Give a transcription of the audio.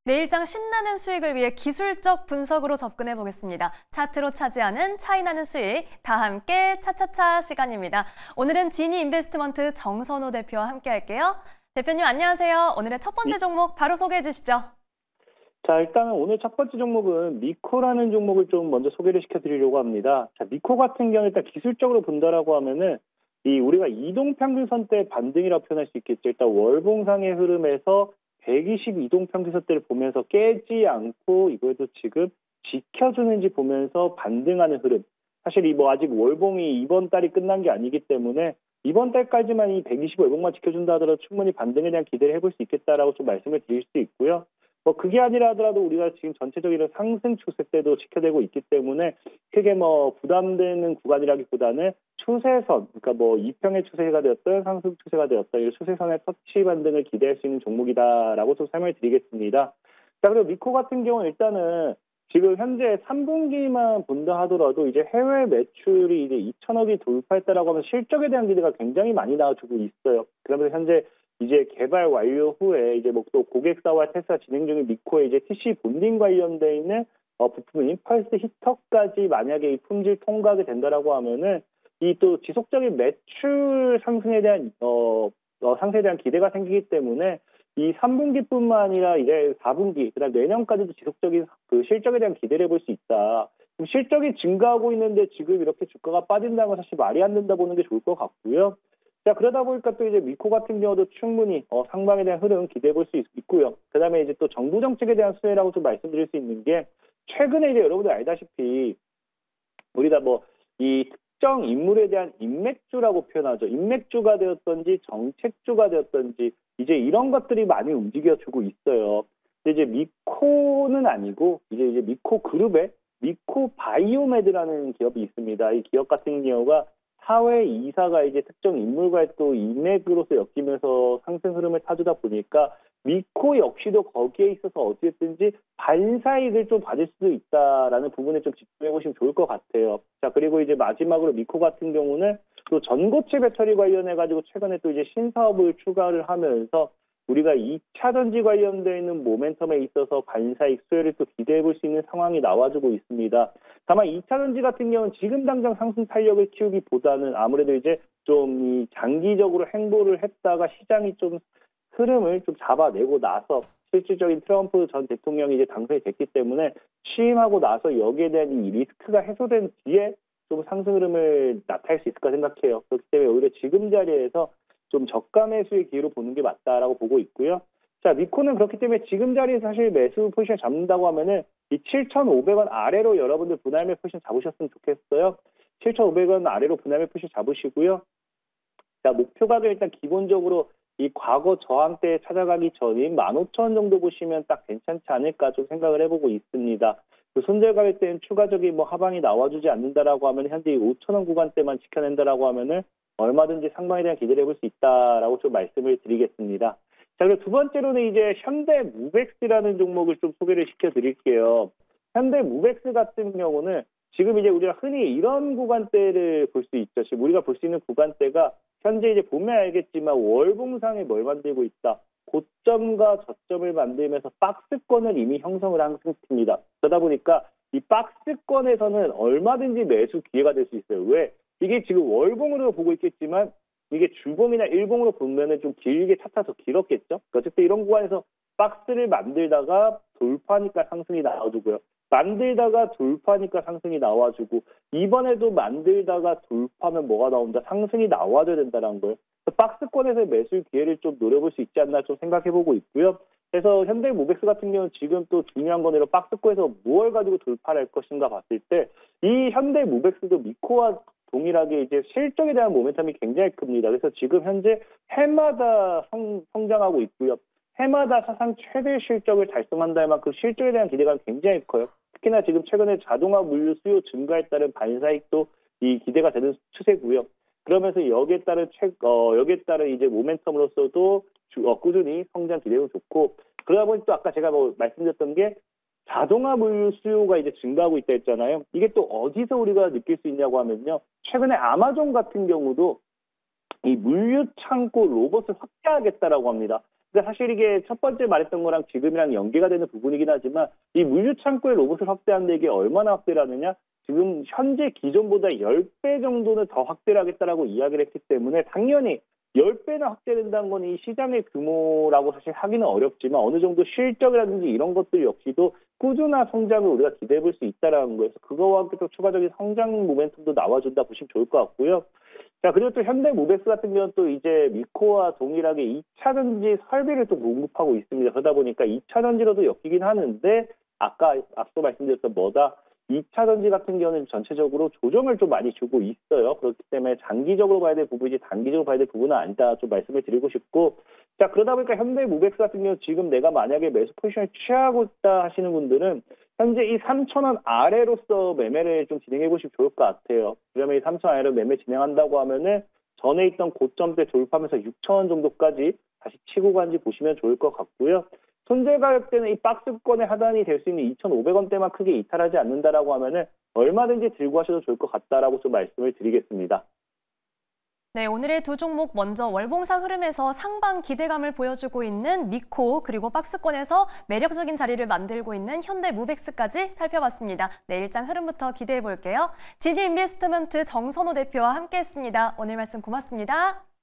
내일장 신나는 수익을 위해 기술적 분석으로 접근해 보겠습니다. 차트로 차지하는 차이나는 수익, 다 함께 차차차 시간입니다. 오늘은 지니 인베스트먼트 정선호 대표와 함께 할게요. 대표님 안녕하세요. 오늘의 첫 번째 종목 바로 소개해 주시죠. 자, 일단은 오늘 첫 번째 종목은 미코라는 종목을 좀 먼저 소개를 시켜드리려고 합니다. 자, 미코 같은 경우는 일단 기술적으로 본다라고 하면은 우리가 이동평균선 때 반등이라고 표현할 수 있겠죠. 일단 월봉상의 흐름에서 120 이동평균선대를 보면서 깨지 않고 이거에도 지금 지켜주는지 보면서 반등하는 흐름. 사실 아직 월봉이 이번 달이 끝난 게 아니기 때문에 이번 달까지만 이 120 월봉만 지켜준다 하더라도 충분히 반등에 대한 기대를 해볼 수 있겠다라고 좀 말씀을 드릴 수 있고요. 그게 아니라 하더라도 우리가 지금 전체적인 상승 추세 때도 지켜내고 있기 때문에 크게 부담되는 구간이라기보다는 추세선, 그러니까 이평의 추세가 되었던 상승 추세가 되었던 이 추세선의 터치 반등을 기대할 수 있는 종목이다라고 좀 설명을 드리겠습니다. 자, 그리고 미코 같은 경우는 일단은 지금 현재 3분기만 본다 하더라도 이제 해외 매출이 이제 2천억이 돌파했다라고 하면 실적에 대한 기대가 굉장히 많이 나와주고 있어요. 그러면서 현재 이제 개발 완료 후에 이제 또 고객사와 테스트가 진행 중인 미코의 이제 TC 본딩 관련돼 있는 부품인 펄스 히터까지 만약에 이 품질 통과하게 된다라고 하면은 이 또 지속적인 매출 상승에 대한 상승에 대한 기대가 생기기 때문에 이 3분기뿐만 아니라 이제 4분기, 그다음 내년까지도 지속적인 그 실적에 대한 기대를 해볼 수 있다. 지금 실적이 증가하고 있는데 지금 이렇게 주가가 빠진다는 건 사실 말이 안 된다 보는 게 좋을 것 같고요. 자, 그러다 보니까 또 이제 미코 같은 경우도 충분히 상방에 대한 흐름 기대해 볼 수 있고요. 그다음에 이제 또 정부 정책에 대한 수혜라고 좀 말씀드릴 수 있는 게 최근에 이제 여러분들 알다시피 우리가 이 특정 인물에 대한 인맥주라고 표현하죠. 인맥주가 되었던지 정책주가 되었던지 이제 이런 것들이 많이 움직여주고 있어요. 근데 이제 미코는 아니고 이제 미코 그룹에 미코 바이오메드라는 기업이 있습니다. 이 기업 같은 경우가 사회 이사가 이제 특정 인물과의 또 인맥으로서 엮이면서 상승 흐름을 타주다 보니까 미코 역시도 거기에 있어서 어쨌든지 반사이익을 좀 받을 수도 있다라는 부분에 좀 집중해 보시면 좋을 것 같아요. 자, 그리고 이제 마지막으로 미코 같은 경우는 또 전고체 배터리 관련해 가지고 최근에 또 이제 신사업을 추가를 하면서 우리가 2차 전지 관련되어 있는 모멘텀에 있어서 반사익 수혜를 또 기대해 볼 수 있는 상황이 나와주고 있습니다. 다만 2차 전지 같은 경우는 지금 당장 상승 탄력을 키우기보다는 아무래도 이제 좀 이 장기적으로 행보를 했다가 시장이 좀 흐름을 좀 잡아내고 나서 실질적인 트럼프 전 대통령이 이제 당선이 됐기 때문에 취임하고 나서 여기에 대한 이 리스크가 해소된 뒤에 좀 상승 흐름을 나타낼 수 있을까 생각해요. 그렇기 때문에 오히려 지금 자리에서 좀 저가 매수의 기회로 보는 게 맞다라고 보고 있고요. 자, 미코는 그렇기 때문에 지금 자리에서 사실 매수 포지션 잡는다고 하면은 이 7,500원 아래로 여러분들 분할매 포지션 잡으셨으면 좋겠어요. 7,500원 아래로 분할매 포지션 잡으시고요. 자, 목표 가격 일단 기본적으로 이 과거 저항대에 찾아가기 전인 15,000원 정도 보시면 딱 괜찮지 않을까 좀 생각을 해보고 있습니다. 그 손절 가격 때는 추가적인 하방이 나와주지 않는다라고 하면 현재 5,000원 구간대만 지켜낸다라고 하면은 얼마든지 상방에 대한 기대를 해볼 수 있다라고 좀 말씀을 드리겠습니다. 자, 그리고 두 번째로는 이제 현대무벡스라는 종목을 좀 소개를 시켜드릴게요. 현대무벡스 같은 경우는 지금 이제 우리가 흔히 이런 구간대를 볼 수 있죠. 지금 우리가 볼 수 있는 구간대가 현재 이제 보면 알겠지만 월봉상에 뭘 만들고 있다. 고점과 저점을 만들면서 박스권을 이미 형성을 한 상태입니다. 그러다 보니까 이 박스권에서는 얼마든지 매수 기회가 될 수 있어요. 왜? 이게 지금 월봉으로 보고 있겠지만 이게 주봉이나 일봉으로 보면은 좀 길게 차트가 더 길었겠죠. 어쨌든 이런 구간에서 박스를 만들다가 돌파니까 상승이 나와주고요. 만들다가 돌파니까 상승이 나와주고 이번에도 만들다가 돌파면 뭐가 나온다? 상승이 나와줘야 된다는 거예요. 박스권에서의 매수 기회를 좀 노려볼 수 있지 않나 좀 생각해보고 있고요. 그래서 현대모백스 같은 경우는 지금 또 중요한 거는 박스권에서 무엇을 가지고 돌파를 할 것인가 봤을 때 이 현대모백스도 미코와 동일하게 이제 실적에 대한 모멘텀이 굉장히 큽니다. 그래서 지금 현재 해마다 성장하고 있고요. 해마다 사상 최대 실적을 달성한다는 만큼 실적에 대한 기대감이 굉장히 커요. 특히나 지금 최근에 자동화 물류 수요 증가에 따른 반사익도 이 기대가 되는 추세고요. 그러면서 여기에 따른 이제 모멘텀으로서도 꾸준히 성장 기대도 좋고 그러다 보니 또 아까 제가 말씀드렸던 게 자동화 물류 수요가 이제 증가하고 있다 했잖아요. 이게 또 어디서 우리가 느낄 수 있냐고 하면요. 최근에 아마존 같은 경우도 이 물류 창고 로봇을 확대하겠다라고 합니다. 근데 사실 이게 첫 번째 말했던 거랑 지금이랑 연계가 되는 부분이긴 하지만 이 물류 창고에 로봇을 확대하는데 이게 얼마나 확대를 하느냐? 지금 현재 기존보다 10배 정도는 더 확대를 하겠다라고 이야기를 했기 때문에 당연히 10배나 확대된다는 건 이 시장의 규모라고 사실 하기는 어렵지만 어느 정도 실적이라든지 이런 것들 역시도 꾸준한 성장을 우리가 기대해 볼 수 있다는 거에서 그거와 함께 또 추가적인 성장 모멘텀도 나와준다 보시면 좋을 것 같고요. 자, 그리고 또 현대모비스 같은 경우는 또 이제 미코와 동일하게 2차 전지 설비를 또 공급하고 있습니다. 그러다 보니까 2차 전지로도 엮이긴 하는데 아까 앞서 말씀드렸던 2차 전지 같은 경우는 전체적으로 조정을 좀 많이 주고 있어요. 그렇기 때문에 장기적으로 봐야 될 부분이지 단기적으로 봐야 될 부분은 아니다. 좀 말씀을 드리고 싶고. 자, 그러다 보니까 현대모비스 같은 경우 지금 내가 만약에 매수 포지션을 취하고 있다 하시는 분들은 현재 이 3,000원 아래로서 매매를 좀 진행해 보시면 좋을 것 같아요. 그러면 이 3,000원 아래로 매매 진행한다고 하면은 전에 있던 고점대 돌파하면서 6,000원 정도까지 다시 치고 간지 보시면 좋을 것 같고요. 손절 가격대는 이 박스권의 하단이 될 수 있는 2,500원대만 크게 이탈하지 않는다라고 하면은 얼마든지 들고 하셔도 좋을 것 같다라고 좀 말씀을 드리겠습니다. 네, 오늘의 두 종목 먼저 월봉상 흐름에서 상방 기대감을 보여주고 있는 미코 그리고 박스권에서 매력적인 자리를 만들고 있는 현대무벡스까지 살펴봤습니다. 내일장 흐름부터 기대해 볼게요. 지니인베스트먼트 정선호 대표와 함께했습니다. 오늘 말씀 고맙습니다.